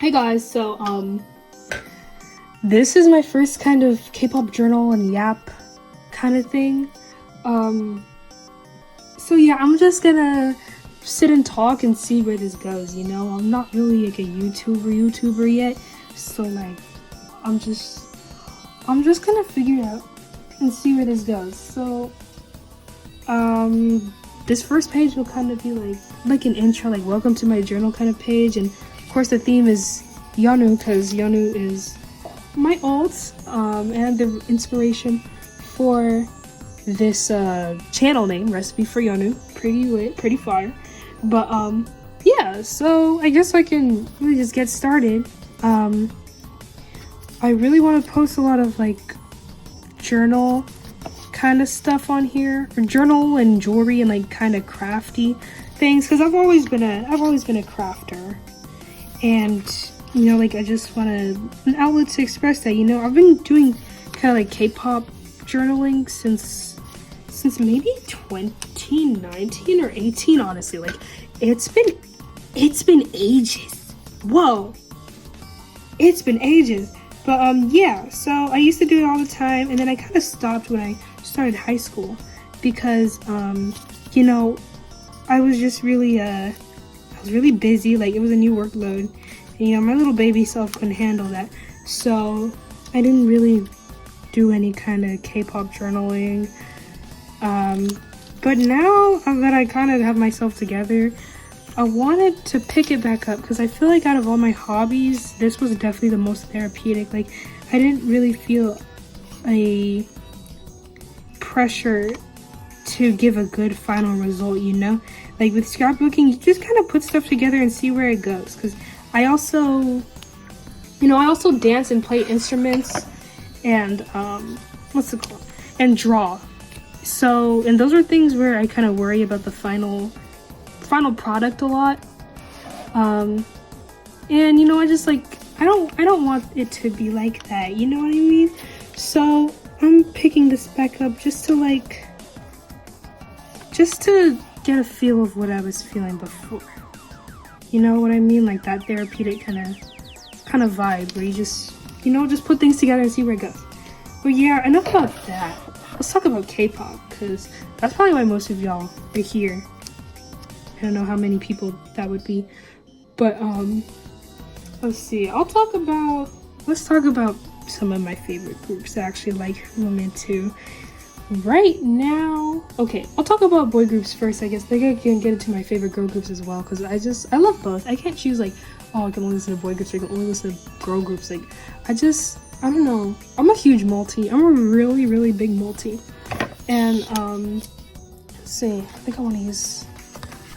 Hey guys, this is my first kind of K-pop journal and yap kind of thing. Um yeah, I'm just gonna sit and talk and see where this goes, you know? I'm not really like a YouTuber yet. So like I'm just gonna figure it out and see where this goes. This first page will kind of be like an intro, like welcome to my journal kind of page, and of course the theme is Yeonu because Yeonu is my alt and the inspiration for this channel name, Recipe for Yeonu. Pretty lit, pretty fire. But yeah, so I guess I can really just get started. I really want to post a lot of like journal kind of stuff on here, or journal and jewelry and like kind of crafty things, because I've always been a crafter, and you know, like I just want an outlet to express that. You know, I've been doing kind of like K-pop journaling since maybe 2019 or 18, honestly. Like it's been ages. Whoa, it's been ages. But yeah, so I used to do it all the time, and then I kind of stopped when I started high school because you know, I was just really busy. Like it was a new workload, and you know, my little baby self couldn't handle that, so I didn't really do any kind of K-pop journaling. But now that I kind of have myself together, I wanted to pick it back up because I feel like out of all my hobbies, this was definitely the most therapeutic. Like I didn't really feel a pressure to give a good final result, you know? Like with scrapbooking, you just kind of put stuff together and see where it goes. Because I also dance and play instruments and what's it called? And draw. So, and those are things where I kind of worry about the final product a lot. And you know, I just like I don't want it to be like that, you know what I mean? So I'm picking this back up just to get a feel of what I was feeling before. You know what I mean? Like that therapeutic kind of vibe where you just, you know, just put things together and see where it goes. But yeah, enough about that. Let's talk about K-pop, because that's probably why most of y'all are here. I don't know how many people that would be, but let's see. Let's talk about some of my favorite groups that I actually like who I'm into right now. Okay, I'll talk about boy groups first, I guess. Then I can get into my favorite girl groups as well, because I love both. I can't choose like, oh, I can only listen to boy groups or I can only listen to girl groups. Like I don't know. I'm a huge multi. I'm a really, really big multi. And let's see. I think I want to use,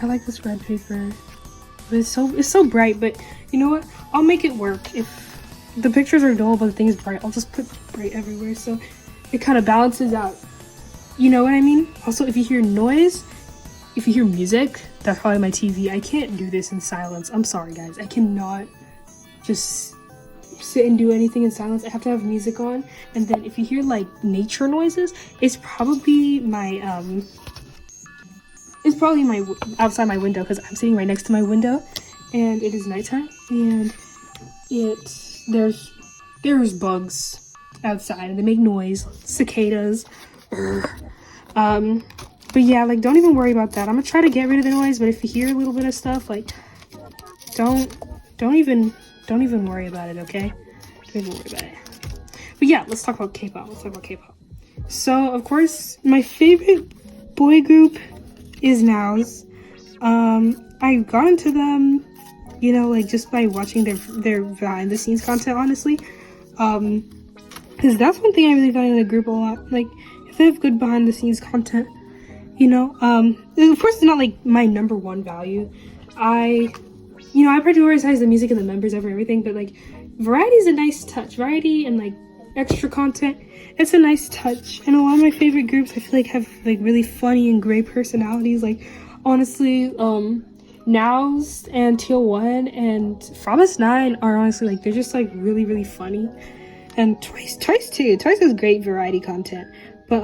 I like this red paper. But it's so bright, but you know what? I'll make it work. If the pictures are dull but the thing is bright, I'll just put bright everywhere so it kind of balances out. You know what I mean? Also, if you hear noise, if you hear music, that's probably my TV. I can't do this in silence. I'm sorry, guys. I cannot just sit and do anything in silence. I have to have music on. And then if you hear like nature noises, it's probably my outside my window, because I'm sitting right next to my window and it is nighttime, and there's bugs outside and they make noise, cicadas. But yeah, like don't even worry about that. I'm gonna try to get rid of the noise, but if you hear a little bit of stuff, like don't even worry about it, okay? Don't even worry about it. But yeah, let's talk about K-pop. So of course my favorite boy group is Now's. I got into them, you know, like just by watching their behind the scenes content, honestly. Because that's one thing I really value in the group a lot. Like if they have good behind the scenes content, you know. Of course it's not like my number one value. I prioritize the music and the members over everything, but like variety is a nice touch. Variety and like extra content, it's a nice touch. And a lot of my favorite groups I feel like have like really funny and great personalities. Like honestly, Now's and Teal One and Promise 9 are honestly like, they're just like really, really funny. And Twice too. Twice has great variety content. But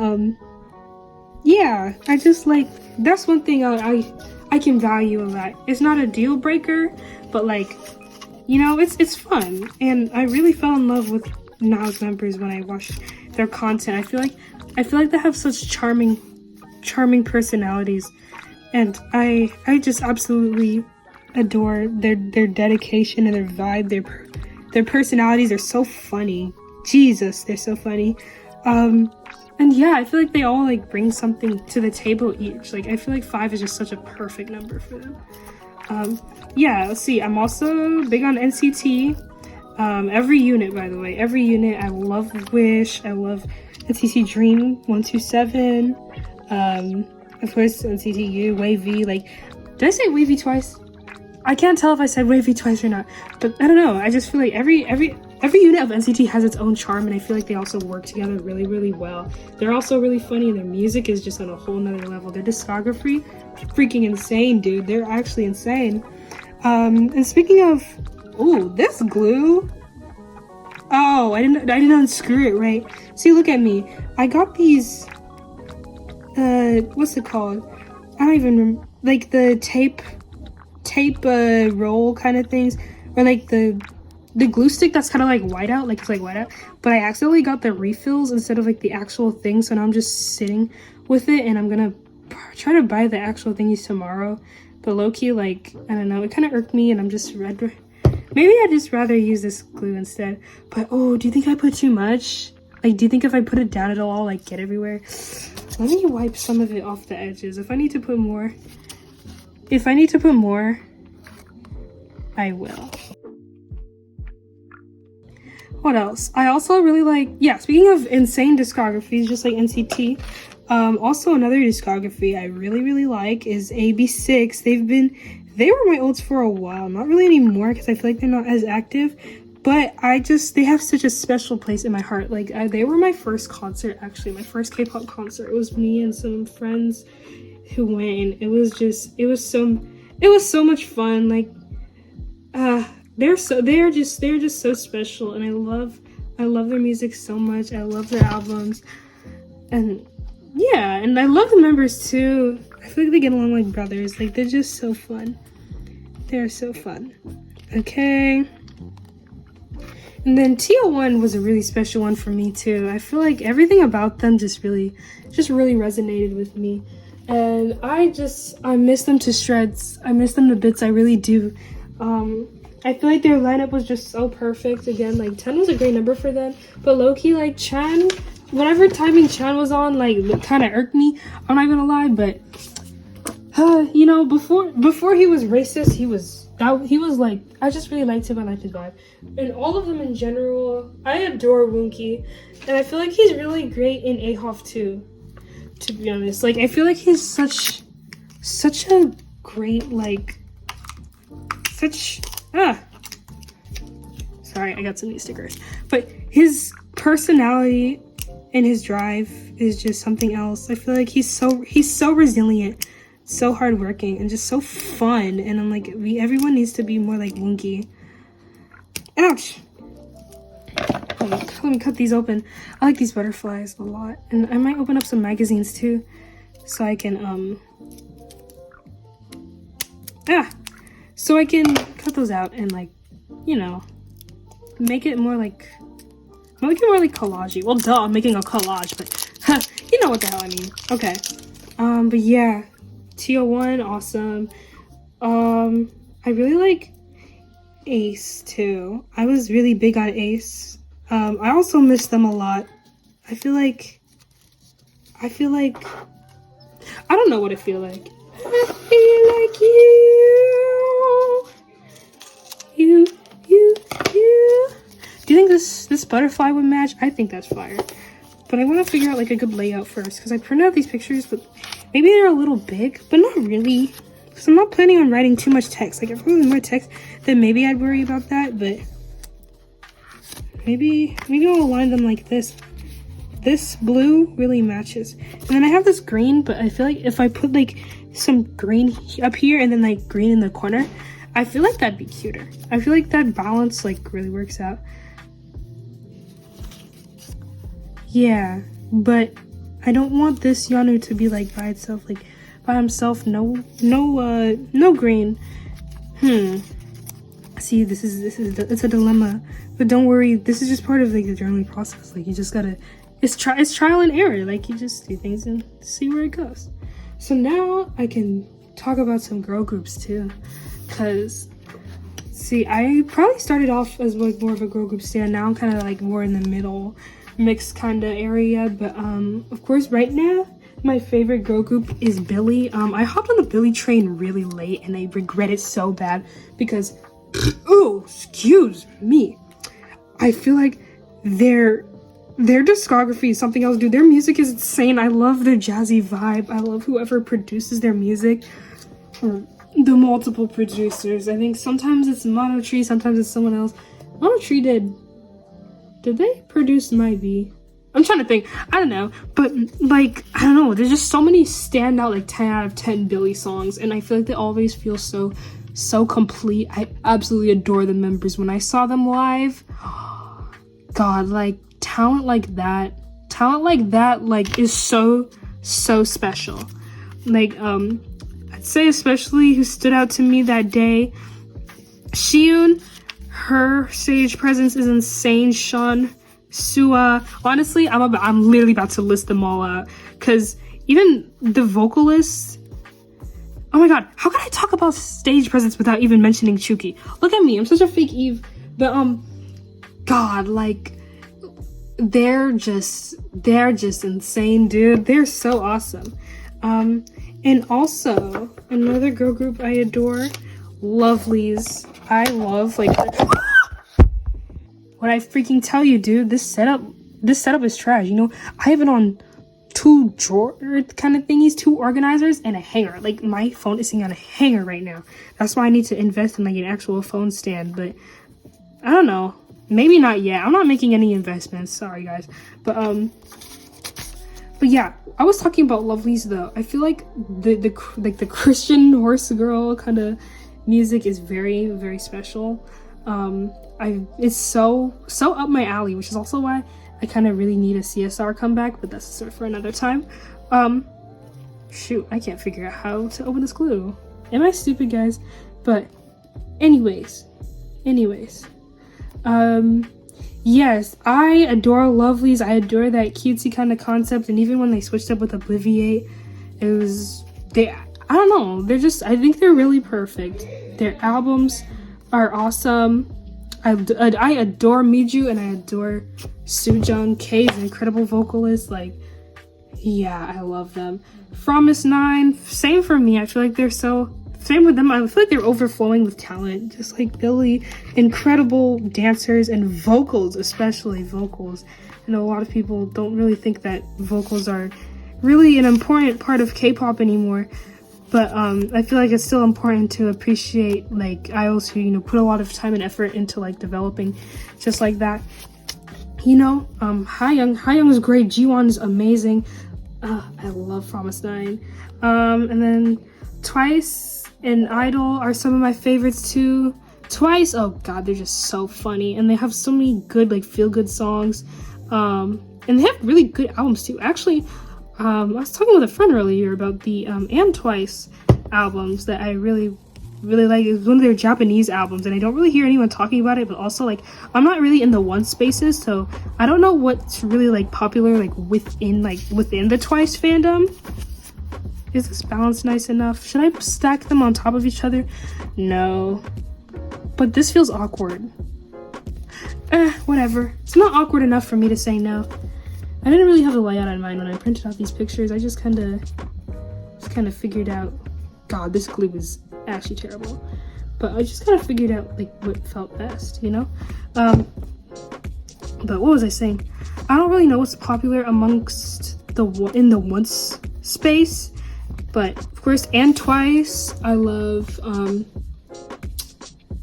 yeah, I just like, that's one thing I can value a lot. It's not a deal breaker, but like you know, it's fun. And I really fell in love with Now's members when I watched their content. I feel like they have such charming personalities, and I just absolutely adore their dedication and their vibe. Their personalities are so funny. Jesus, they're so funny. And yeah, I feel like they all like bring something to the table each. Like I feel like 5 is just such a perfect number for them. Yeah, let's see. I'm also big on NCT. Every unit, by the way, every unit. I love Wish. I love NCT Dream 127. Of course, NCT U, Wavy. Like, did I say Wavy twice? I can't tell if I said Wavy twice or not. But I don't know. I just feel like every unit of NCT has its own charm, and I feel like they also work together really, really well. They're also really funny, and their music is just on a whole nother level. Their discography, freaking insane, dude. They're actually insane. And speaking of, ooh, this glue. Oh, I didn't unscrew it right. See, look at me. I got these. What's it called? I don't even remember. Like the tape roll kind of things, or like the glue stick that's kind of like whiteout, like it's like whiteout. But I accidentally got the refills instead of like the actual thing, so now I'm just sitting with it, and I'm gonna try to buy the actual thingies tomorrow. But low-key, like, I don't know, it kind of irked me, and I'm just maybe I'd just rather use this glue instead. But oh, do you think I put too much? Like, do you think if I put it down it'll all like get everywhere? Let me wipe some of it off the edges. If I need to put more, I will. What else? I also really like, yeah, speaking of insane discographies, just like NCT, also another discography I really, really like is AB6. They were my olds for a while, not really anymore because I feel like they're not as active, but they have such a special place in my heart. Like, they were my first concert, actually, my first K-pop concert. It was me and some friends who went, and it was so much fun. Like, they're just so special, and I love their music so much. I love their albums, and yeah, and I love the members too. I feel like they get along like brothers. Like, they're just so fun. They're so fun. Okay. And then TL1 was a really special one for me too. I feel like everything about them just really resonated with me. And I miss them to shreds. I miss them to bits, I really do. I feel like their lineup was just so perfect. Again, like 10 was a great number for them. But low-key, like Chan, whatever timing Chan was on, like kind of irked me. I'm not gonna lie, but you know, before he was racist, he was like, I just really liked him. I liked his vibe, and all of them in general. I adore Woonki, and I feel like he's really great in A-Hoff too. To be honest, like I feel like he's such a great Sorry, I got some new stickers, but his personality and his drive is just something else. I feel like he's so resilient, so hardworking, and just so fun. And I'm like, everyone needs to be more like Woonki. Ouch! Let me cut these open. I like these butterflies a lot, and I might open up some magazines too, so I can so I can cut those out and, like, you know, make it more like collage-y. Well, duh, I'm making a collage, but you know what the hell I mean. Okay. But yeah, TL1, awesome. I really like Ace too. I was really big on Ace. I also miss them a lot. I feel like I don't know what it feel like. I feel like you. Do you think this butterfly would match? I think that's fire. But I want to figure out like a good layout first, because I printed out these pictures, but maybe they're a little big, but not really. Because I'm not planning on writing too much text. Like, if there was more text, then maybe I'd worry about that, but maybe I'll align them like this. This blue really matches. And then I have this green, but I feel like if I put like some green up here and then like green in the corner, I feel like that'd be cuter. I feel like that balance like really works out. Yeah, but I don't want this Yanu to be like by itself, like by himself. No green. See, it's a dilemma, but don't worry, this is just part of like the journaling process. Like you just gotta, it's trial and error. Like you just do things and see where it goes. So now I can talk about some girl groups too, because see, I probably started off as like more of a girl group stan. Now I'm kind of like more in the middle mixed kind of area, but of course right now my favorite girl group is Billy. I hopped on the Billy train really late and I regret it so bad because oh, excuse me, I feel like their discography is something else, dude. Their music is insane. I love their jazzy vibe. I love whoever produces their music, or the multiple producers. I think sometimes it's Mono Tree, sometimes it's someone else. Mono Tree did they produce My B? I'm trying to think. I don't know, but like I don't know. There's just so many standout like 10 out of 10 Billy songs, and I feel like they always feel so complete. I absolutely adore the members. When I saw them live, God, like talent like that like is so special. Like I'd say especially who stood out to me that day, Shion. Her stage presence is insane. Sean, Sua. Honestly, I'm literally about to list them all out because even the vocalists. Oh my god, how can I talk about stage presence without even mentioning Chuki? Look at me, I'm such a fake Eve. But God, like they're just insane, dude. They're so awesome. And also another girl group I adore, Lovelies. I love like what I freaking tell you, dude. This setup is trash. You know, I have it on 2 drawer kind of thingies, 2 organizers, and a hanger. Like my phone is sitting on a hanger right now. That's why I need to invest in like an actual phone stand. But I don't know. Maybe not yet. I'm not making any investments. Sorry, guys. But yeah, I was talking about Lovelies though. I feel like the Christian horse girl kind of music is very, very special. It's so up my alley, which is also why I kind of really need a CSR comeback, but that's a story for another time. Shoot, I can't figure out how to open this glue. Am I stupid, guys? But anyways, yes, I adore Lovelies. I adore that cutesy kind of concept, and even when they switched up with Obliviate, I don't know, I think they're really perfect. Their albums are awesome. I adore Miju, and I adore Sujung. K's an incredible vocalist. Like, yeah, I love them. Promise 9, same for me. I feel like same with them. I feel like they're overflowing with talent, just like Billy. Incredible dancers and vocals, especially vocals. I know a lot of people don't really think that vocals are really an important part of K-pop anymore. But I feel like it's still important to appreciate like idols who, you know, put a lot of time and effort into like developing just like that. You know, Hayoung is great. Jiwon is amazing. I love Promise 9. And then Twice and Idol are some of my favorites too. Twice, oh god, they're just so funny, and they have so many good like feel good songs. And they have really good albums too. Actually, I was talking with a friend earlier about the and Twice albums that I really like. It's one of their Japanese albums, and I don't really hear anyone talking about it, but also like I'm not really in the one spaces, so I don't know what's really like popular like within the Twice fandom. Is this balance nice enough? Should I stack them on top of each other? No, but this feels awkward. Whatever. It's not awkward enough for me to say no. I didn't really have the layout in mind when I printed out these pictures. I just kind of figured out. God, this glue is actually terrible. But I just kind of figured out like what felt best, you know. But what was I saying? I don't really know what's popular amongst in the once space, but of course, and Twice. I love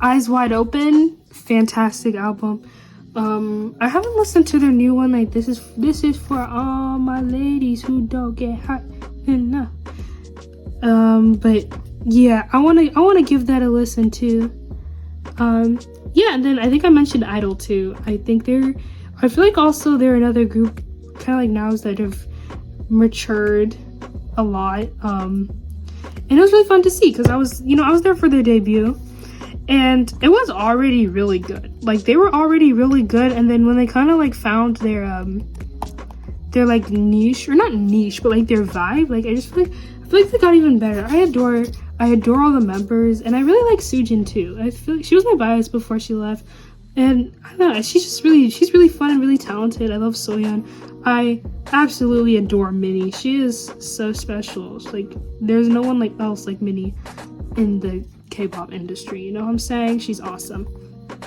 Eyes Wide Open. Fantastic album. I haven't listened to their new one, like this is for all my ladies who don't get hot enough. But yeah, I wanna give that a listen too. Yeah, and then I think I mentioned Idol too. I feel like also they're another group kind of like Nows that have matured a lot. And it was really fun to see because I was there for their debut. and it was already really good. Like they were already really good, and then when they kind of like found their like niche, or not niche, but like their vibe, like I feel like they got even better. I adore all the members, and I really like Soojin too. I feel like she was my bias before she left, and I don't know, she's really fun and really talented. I love Soyeon. I absolutely adore Minnie. She is so special. Like there's no one else like Minnie in the K-pop industry. You know what I'm saying? She's awesome.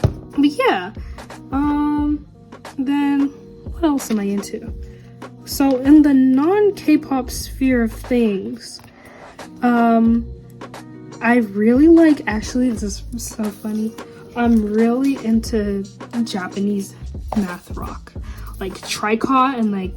But yeah, then what else am I into? So in the non-K-pop sphere of things, I really like, actually, this is so funny, I'm really into Japanese math rock, like Tricot and like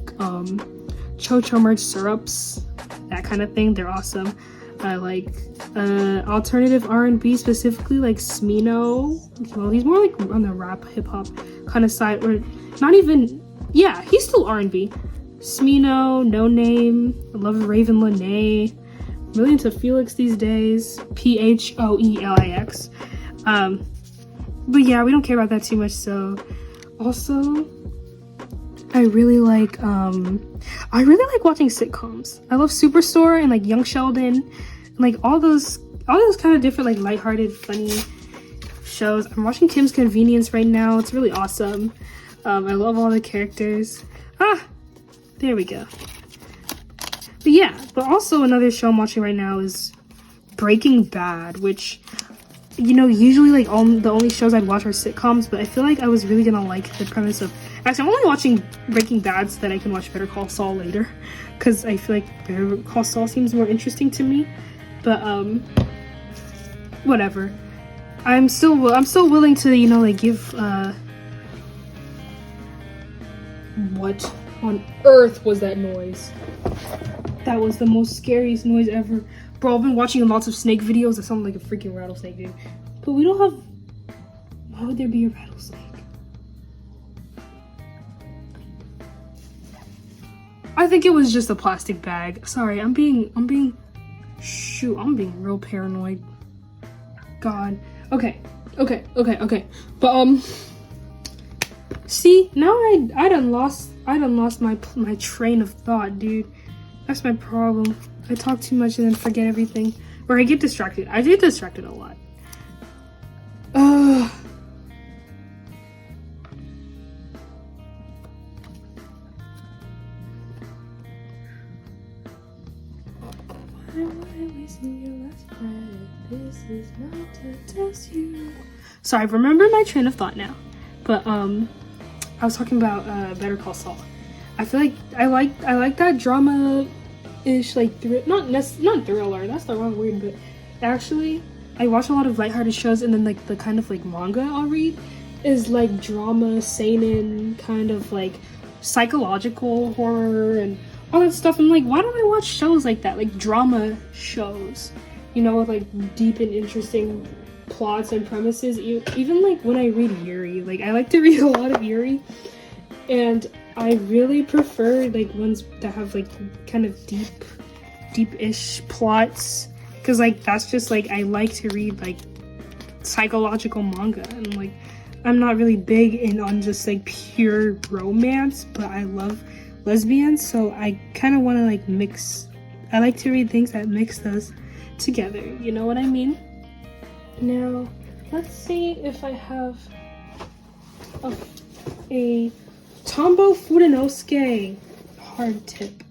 Chocho merge syrups, that kind of thing. They're awesome. I like alternative R&B, specifically like Smino. Well, he's more like on the rap hip hop kind of side, or not even, yeah, he's still R&B. Smino, No Name, I love Raven Lene. Really into Felix these days, Phoelix. But yeah, we don't care about that too much. So also, I really like watching sitcoms. I love Superstore and like Young Sheldon, and like all those kind of different like lighthearted, funny shows. I'm watching Kim's Convenience right now. It's really awesome. I love all the characters. There we go. But yeah, but also another show I'm watching right now is Breaking Bad, which, you know, usually like the only shows I'd watch are sitcoms, but I feel like I was really gonna like the premise of, actually I'm only watching Breaking Bad so that I can watch Better Call Saul later, because I feel like Better Call Saul seems more interesting to me. But whatever. I'm still willing to, you know, like give what on earth was that noise? That was the most scariest noise ever. Bro, I've been watching lots of snake videos that sound like a freaking rattlesnake, dude. But we don't have... Why would there be a rattlesnake? I think it was just a plastic bag. Sorry, I'm being real paranoid. God. Okay. But, see, now I done lost my train of thought, dude. That's my problem. I talk too much and then forget everything. Or I get distracted. I get distracted a lot. Sorry, remember my train of thought now. But I was talking about Better Call Saul. I feel like I like that drama-ish, like not thriller. That's the wrong word, but actually, I watch a lot of lighthearted shows, and then like the kind of like manga I'll read is like drama, seinen, kind of like psychological horror and all that stuff. I'm like, why don't I watch shows like that, like drama shows? You know, with like deep and interesting plots and premises. Even like when I read Yuri, like I like to read a lot of Yuri, and I really prefer like ones that have like kind of deep-ish plots, because like that's just like I like to read like psychological manga, and like I'm not really big on just like pure romance, but I love lesbians, so I kind of want to like mix. I like to read things that mix those together, you know what I mean? Now let's see if I have a Tombow Fudenosuke hard tip,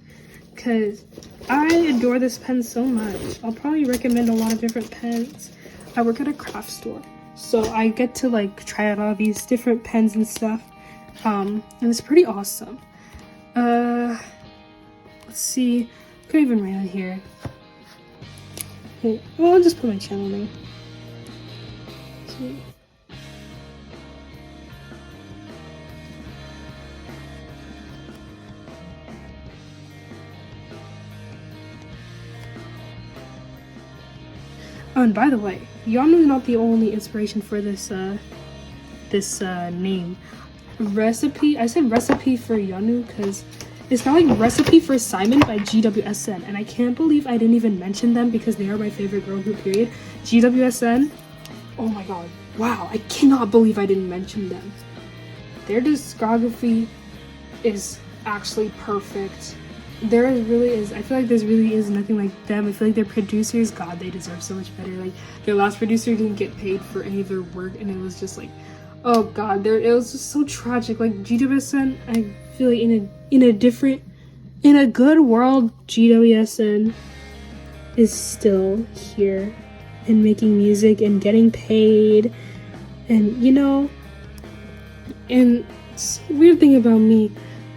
because I adore this pen so much. I'll probably recommend a lot of different pens. I work at a craft store, so I get to like try out all these different pens and stuff, and it's pretty awesome. Let's see, I can't even write on here. Okay, well, I'll just put my channel name. See. Oh, and by the way, Yanu is not the only inspiration for this name. Recipe, I said recipe for Yanu because it's not like Recipe for Simon by GWSN, and I can't believe I didn't even mention them because they are my favorite girl group, period. GWSN, oh my god, wow, I cannot believe I didn't mention them. Their discography is actually perfect. There really is, I feel like there really is nothing like them. I feel like their producers, god, they deserve so much better. Like, their last producer didn't get paid for any of their work, and it was just like, oh god, it was just so tragic. Like, GWSN, I feel like in a good world, GWSN is still here and making music and getting paid, and you know, and weird thing about me,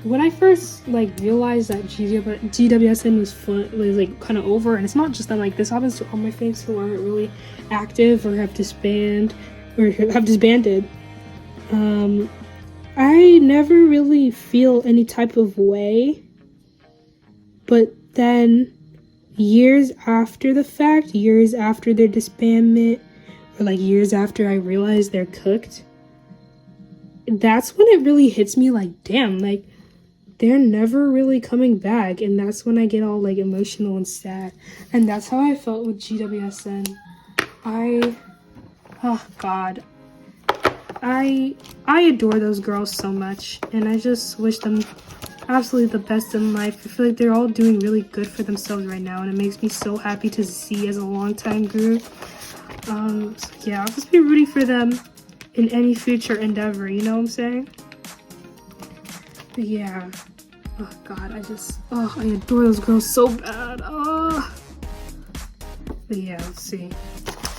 when I first like realized that GWSN was like kind of over, and it's not just that, like this happens to all my faves who aren't really active or have disbanded. I never really feel any type of way, but then years after the fact, years after their disbandment, or like years after I realized they're cooked, that's when it really hits me like, damn, like they're never really coming back. And that's when I get all like emotional and sad. And that's how I felt with GWSN. Oh god, I adore those girls so much, and I just wish them absolutely the best in life. I feel like they're all doing really good for themselves right now, and it makes me so happy to see as a longtime group. So yeah, I'll just be rooting for them in any future endeavor, you know what I'm saying? But yeah, oh god, I adore those girls so bad. But yeah, let's see.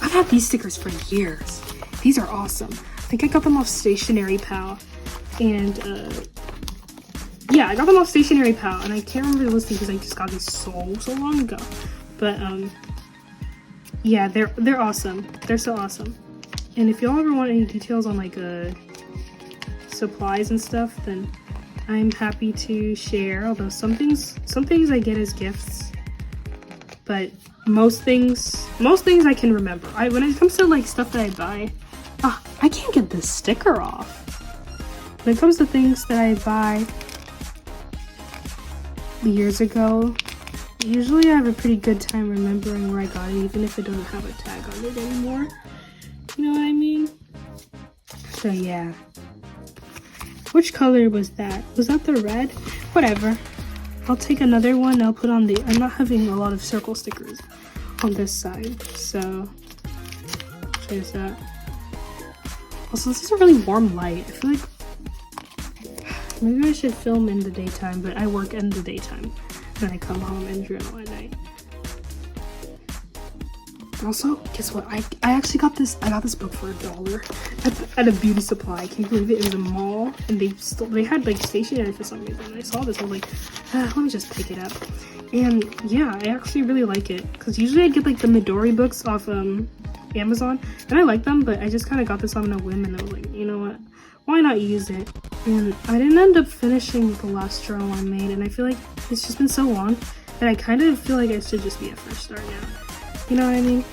I've had these stickers for years. These are awesome. I think I got them off Stationery Pal, and yeah, I got them off Stationery Pal, and I can't remember the listing because I just got these so long ago. But yeah, they're awesome. They're so awesome. And if y'all ever want any details on like supplies and stuff, then I'm happy to share. Although some things I get as gifts, but most things I can remember. When it comes to like stuff that I buy, I can't get this sticker off. When it comes to things that I buy years ago, usually I have a pretty good time remembering where I got it, even if it doesn't have a tag on it anymore. You know what I mean? So yeah. Which color was that? Was that the red? Whatever. I'll take another one. I'll put on I'm not having a lot of circle stickers on this side, so there's that. Also, this is a really warm light. I feel like maybe I should film in the daytime, but I work in the daytime. Then I come home and journal at night. Also, guess what? I actually got this. I got this book for $1 at a beauty supply. I can't believe it. It was a mall, and they had like stationery for some reason. And I saw this. I was like, let me just pick it up. And yeah, I actually really like it, because usually I get like the Midori books off Amazon, and I like them, but I just kind of got this on a whim, and I was like, you know what? Why not use it? And I didn't end up finishing the last journal I made, and I feel like it's just been so long that I kind of feel like I should just be a fresh start now. You know what I mean?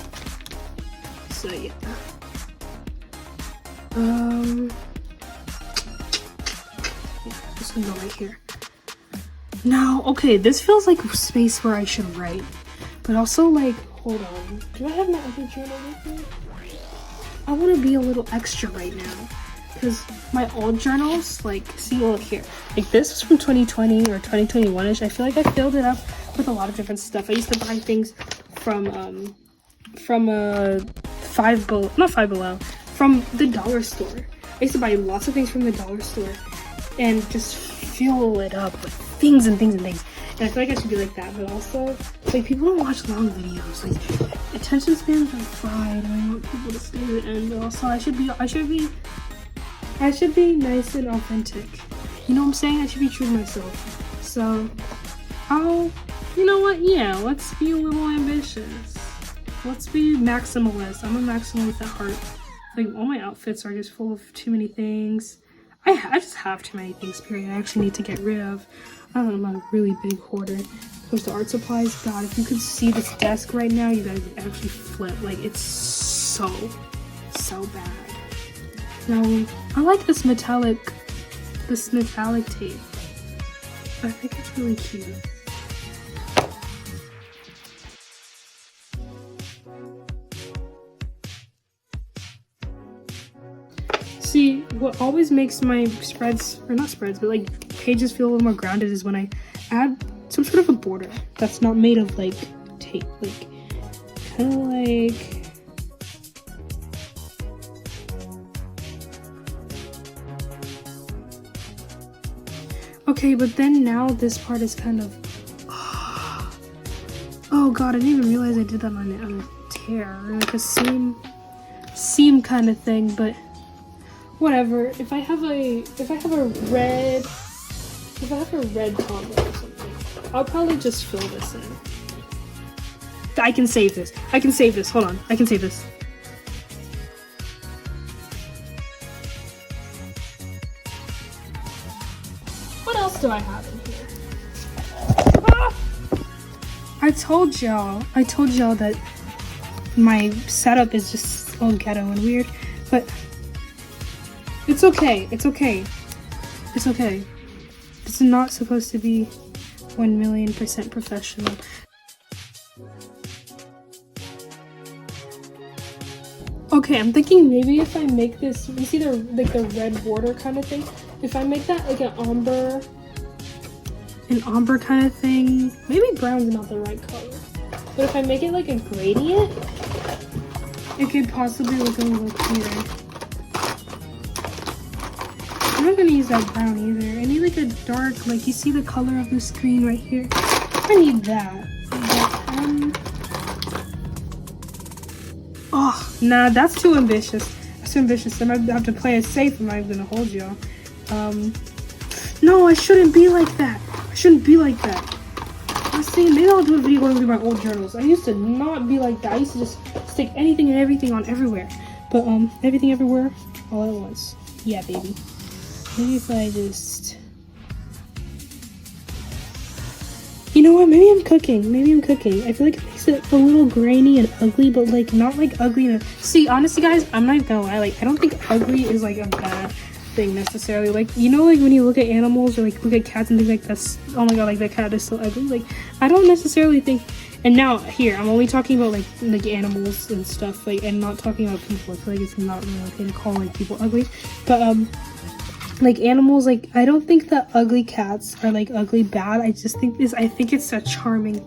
So yeah. Yeah, this can go right here. Now, okay, this feels like a space where I should write, but also like, hold on. Do I have my other journal with me? I want to be a little extra right now, because my old journals, like, see, look here. Like, this was from 2020 or 2021-ish. I feel like I filled it up with a lot of different stuff. I used to buy things from from the dollar store. I used to buy lots of things from the dollar store and just fill it up with things and things and things. And I feel like I should be like that, but also, like, people don't watch long videos. Like, attention spans are fried, and I want people to stay to the end. But also, I should be nice and authentic. You know what I'm saying? I should be true to myself. So, you know what? Yeah, let's be a little ambitious. Let's be maximalist. I'm a maximalist at heart. Like, all my outfits are just full of too many things. I just have too many things, period. I actually need to get rid of. I don't know, I'm a really big hoarder. Goes to art supplies. God, if you could see this desk right now, you guys would actually flip. Like, it's so bad. Now, I like this metallic tape. I think it's really cute. See, what always makes my spreads, or not spreads, but like pages feel a little more grounded is when I add some sort of a border that's not made of like tape, like kind of like. Okay, but then now this part is kind of. Oh god, I didn't even realize I did that on a tear, or like a seam kind of thing, but. Whatever. If I have a red combo or something, I'll probably just fill this in. I can save this. I can save this. Hold on. I can save this. What else do I have in here? Ah! I told y'all that my setup is just all ghetto and weird, but it's okay. It's okay. It's okay. This is not supposed to be 1,000,000% professional. Okay, I'm thinking maybe if I make this, you see the like the red border kind of thing. If I make that like an ombre kind of thing, maybe brown's not the right color. But if I make it like a gradient, it could possibly look a little clearer. I'm not gonna use that brown either. I need like a dark, like you see the color of the screen right here. I need that. Oh, nah, that's too ambitious. That's too ambitious. I might have to play it safe. I'm not gonna hold y'all. No, I shouldn't be like that. I shouldn't be like that. I was thinking maybe I'll do a video going through my old journals. I used to not be like that. I used to just stick anything and everything on everywhere. But everything everywhere all at once. Yeah, baby. Maybe if I just... You know what? Maybe I'm cooking. Maybe I'm cooking. I feel like it makes it a little grainy and ugly, but like not like ugly. And see, honestly, guys, I'm not gonna lie. Like, I don't think ugly is like a bad thing necessarily. Like, you know, like when you look at animals or like look at cats and things like that's, oh my god, like that cat is so ugly. Like, I don't necessarily think. And now here, I'm only talking about like animals and stuff. Like, and not talking about people. I feel like it's not really okay to call like people ugly, but like animals, like I don't think that ugly cats are like ugly bad. I just think I think it's a charming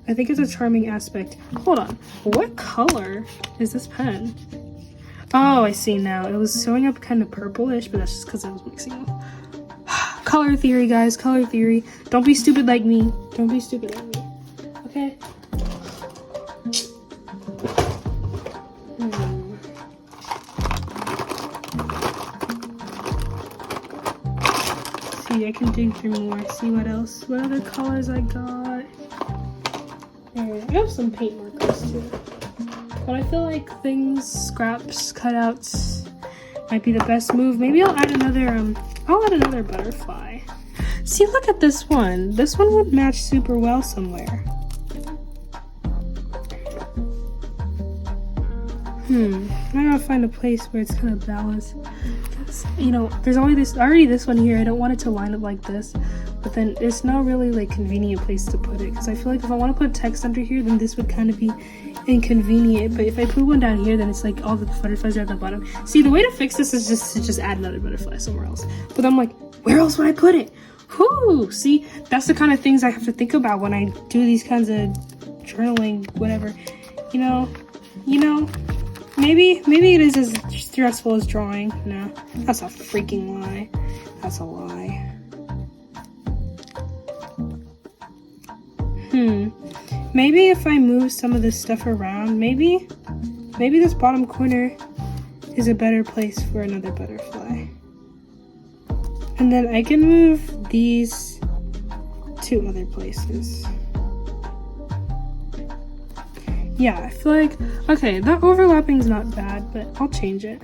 aspect. Hold on, what color is this pen? Oh, I see now. It was showing up kind of purplish, but that's just because I was mixing them. Color theory, guys, color theory. Don't be stupid like me. Don't be stupid like me. Okay. I can dig through more, see what else, what other colors I got. There, I have some paint markers too. But I feel like things, scraps, cutouts might be the best move. Maybe I'll add another butterfly. See, look at this one. This one would match super well somewhere. I gotta find a place where it's kind of balanced. You know, there's already this one here. I don't want it to line up like this, but then it's not really like convenient place to put it because I feel like if I want to put text under here, then this would kind of be inconvenient. But if I put one down here, then it's like all the butterflies are at the bottom. See, the way to fix this is just to just add another butterfly somewhere else. But I'm like, where else would I put it? Whoo! See, that's the kind of things I have to think about when I do these kinds of journaling, whatever. You know. Maybe it is as stressful as drawing. No, that's a freaking lie. That's a lie. Maybe if I move some of this stuff around, maybe this bottom corner is a better place for another butterfly. And then I can move these to other places. Yeah, I feel like, okay, that overlapping's not bad, but I'll change it.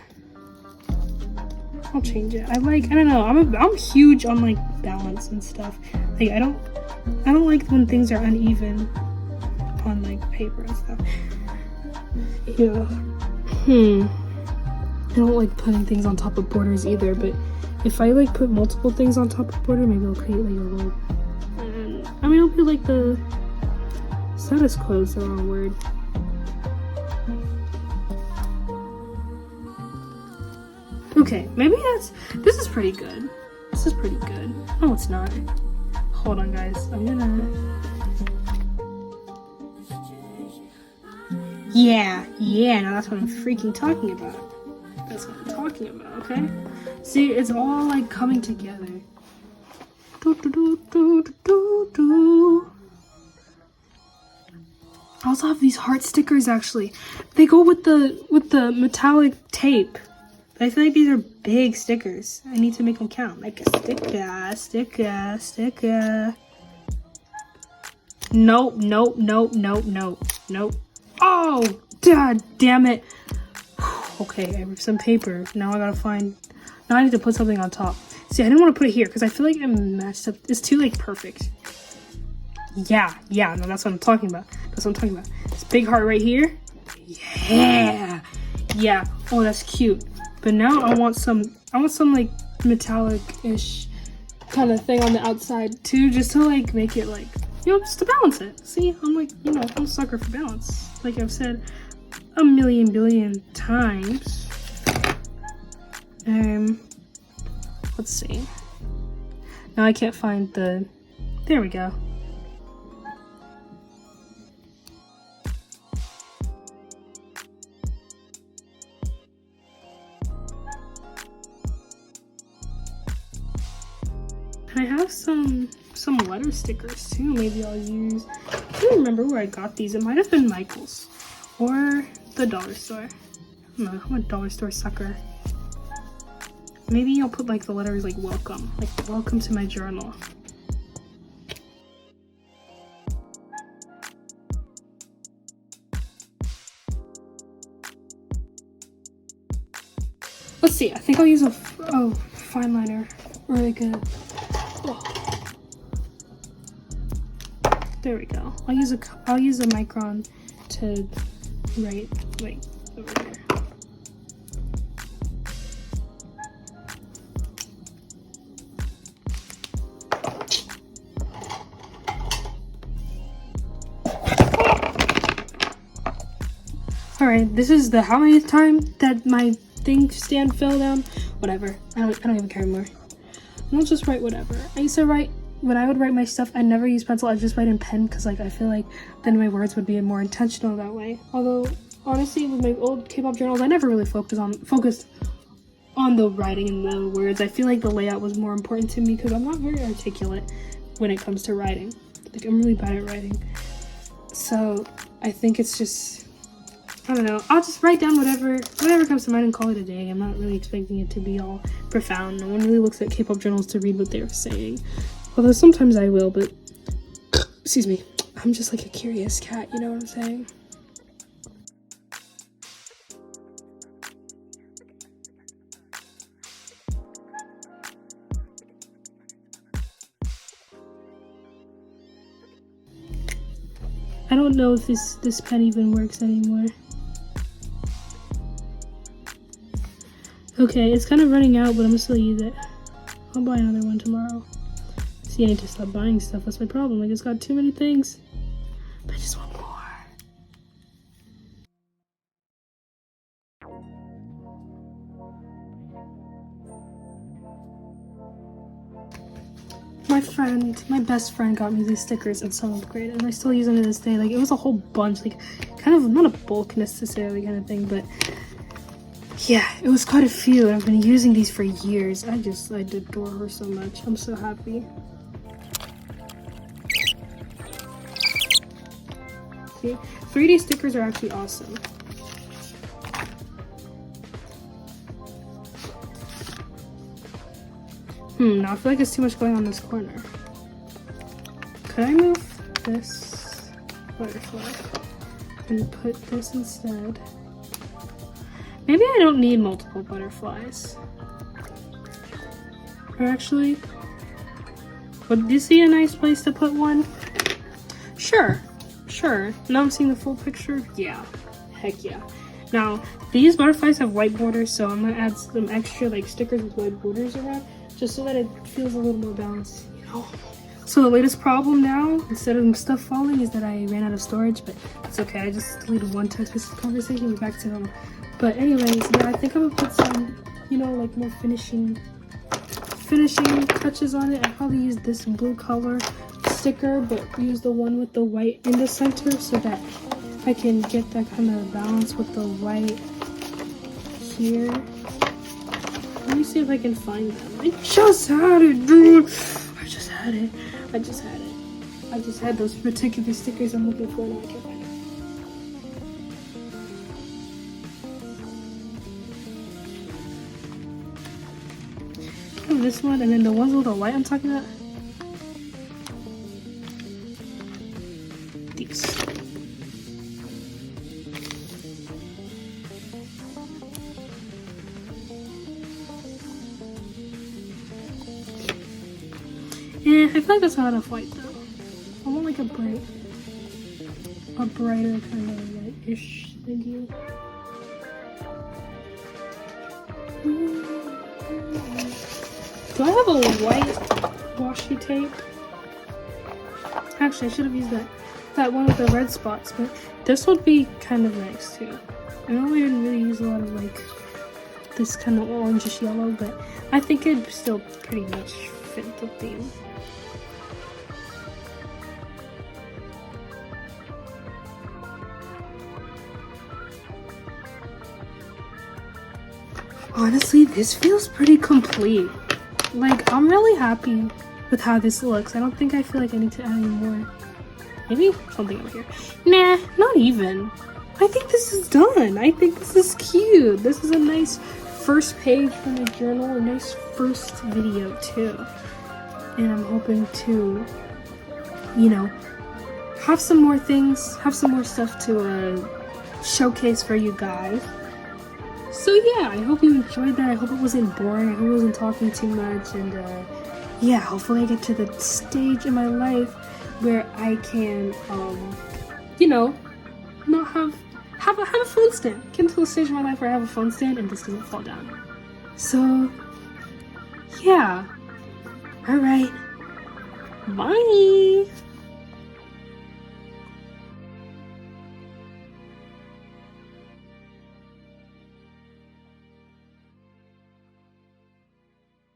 I don't know, I'm huge on like balance and stuff. Like I don't like when things are uneven on like paper and stuff. Yeah. I don't like putting things on top of borders either, but if I like put multiple things on top of border, maybe I'll create like a little, I mean, it'll be like the status quo is the wrong word. Okay, maybe this is pretty good. This is pretty good. No, it's not. Hold on, guys. I'm gonna... Yeah, now that's what I'm freaking talking about. That's what I'm talking about, okay? See, it's all like coming together. I also have these heart stickers actually. They go with the metallic tape. I feel like these are big stickers. I need to make them count. Like a sticker. Nope. Oh, god damn it. Okay, I have some paper. Now I need to put something on top. See, I didn't want to put it here because I feel like it matched up. It's too like perfect. Yeah, no, that's what I'm talking about. This big heart right here. Yeah. Oh, that's cute. But now I want some like metallic-ish kind of thing on the outside too, just to like make it like, just to balance it. See, I'm like, I'm a sucker for balance. Like I've said a million billion times. Let's see. Now I can't find there we go. I have some letter stickers too. Maybe I'll use. I can't remember where I got these. It might have been Michael's or the dollar store. I don't know. I'm a dollar store sucker. Maybe I'll put like the letters like welcome to my journal. Let's see. I think I'll use a fine liner or like a. There we go. I'll use a micron to write like over there. All right, this is the how many time that my thing stand fell down. Whatever. I don't even care anymore. I'll just write whatever. I used to write. When I would write my stuff, I never use pencil. I just write in pen because like I feel like then my words would be more intentional that way. Although honestly, with my old K-pop journals, I never really focused on the writing and the words. I feel like the layout was more important to me because I'm not very articulate when it comes to writing. Like I'm really bad at writing. So I think it's just, I don't know. I'll just write down whatever comes to mind and call it a day. I'm not really expecting it to be all profound. No one really looks at K-pop journals to read what they're saying. Although sometimes I will, but excuse me, I'm just like a curious cat, you know what I'm saying? I don't know if this pen even works anymore. Okay, it's kind of running out, but I'm gonna still use it. I'll buy another one tomorrow. See, I need to stop buying stuff. That's my problem. I just got too many things. But I just want more. My best friend got me these stickers in 7th grade, and I still use them to this day. Like, it was a whole bunch, like, kind of, not a bulk necessarily kind of thing, but yeah, it was quite a few, and I've been using these for years. I adore her so much. I'm so happy. See, 3D stickers are actually awesome. Now I feel like there's too much going on this corner. Could I move this butterfly and put this instead? Maybe I don't need multiple butterflies. Or actually, would this be a nice place to put one? Sure. Now I'm seeing the full picture. Yeah, heck yeah. Now, these butterflies have white borders, so I'm gonna add some extra like stickers with white borders around, just so that it feels a little more balanced, you know? So the latest problem now, instead of stuff falling, is that I ran out of storage, but it's okay. I just deleted one text message conversation, we're back to them. But anyways, yeah, I think I'm gonna put some you know, like more finishing touches on it, I'd probably use this blue color sticker, but use the one with the white in the center so that I can get that kind of balance with the white here. Let me see if I can find them. I just had it, dude. I just had those particular stickers I'm looking for, and I can't find them. Oh, this one, and then the ones with the white I'm talking about. These. I feel like that's not enough white though. I want like a brighter kind of white-ish thingy. Do I have a white washi tape? Actually, I should have used that one with the red spots, but this would be kind of nice too. I know we didn't really use a lot of like this kind of orangish yellow, but I think it'd still pretty much fit the theme. Honestly, this feels pretty complete. Like, I'm really happy with how this looks. I don't think I feel like I need to add any more. Maybe something over here. Nah, not even. I think this is done. I think this is cute. This is a nice first page from a journal. A nice first video, too. And I'm hoping to, you know, have some more things, have some more stuff to showcase for you guys. So yeah, I hope you enjoyed that. I hope it wasn't boring. I hope I wasn't talking too much. And yeah, hopefully I get to the stage in my life where I can, you know, not have a phone stand. Get to the stage in my life where I have a phone stand and this doesn't fall down. So yeah, all right, bye.